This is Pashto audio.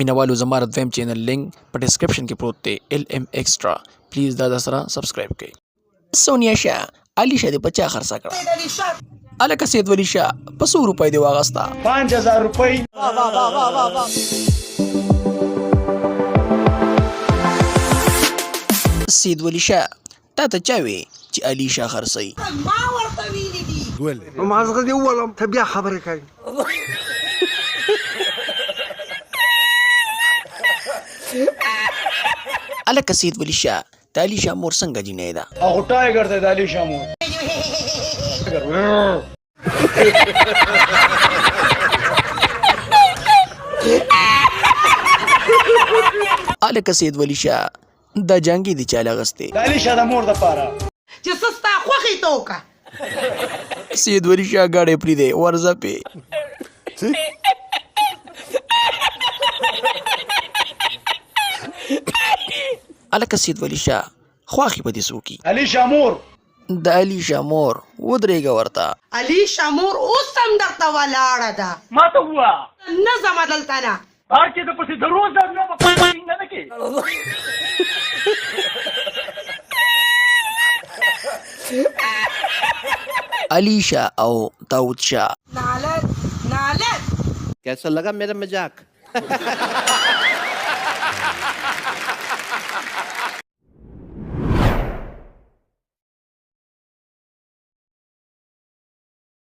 مینوالو زما د دویم چینل لینک په ډسکرپشن کې پروت دی LM Extra پلیز دا سره سبسکرایب کړئ. سونیا شاه علي شاه دې په چا خرڅه کړه؟ هلکه سید ولی شاه په څو روپۍ دې واغسته؟ 5000 روپۍ. سید ولی شاه تا ته چا وی چې علي شاه خرڅوي؟ ما ورته ویلي دي. ما زغه دی ولم ته بیا خبرې کوي. هلکه سید ولی شاه د علي شاه مور څنګه جینۍ ده؟ هغه ټایګر دی د علي شاه مور. هلکه سید ولی شاه دا جنګي دي چا اغوستې؟ د علي شاه د مور دپاره. چې څه ستا خوښې ته وکړه. سید ولی شاه ګاډی پرېږدی ورځه پې. هلکه سید ولی شاه خواښې به دې څوک وي؟ علي شاه مور. د علي شاه مور ودرېږه ورته. علي شامور اوس هم درته ولاړه ده. ما ته ووایه نه ځمه دلته نه. هر چې د پسې د روز نه به څنګه نه کې. علي شاه او داود شاه. نالت نالت. कैसा लगा मेरा मजाक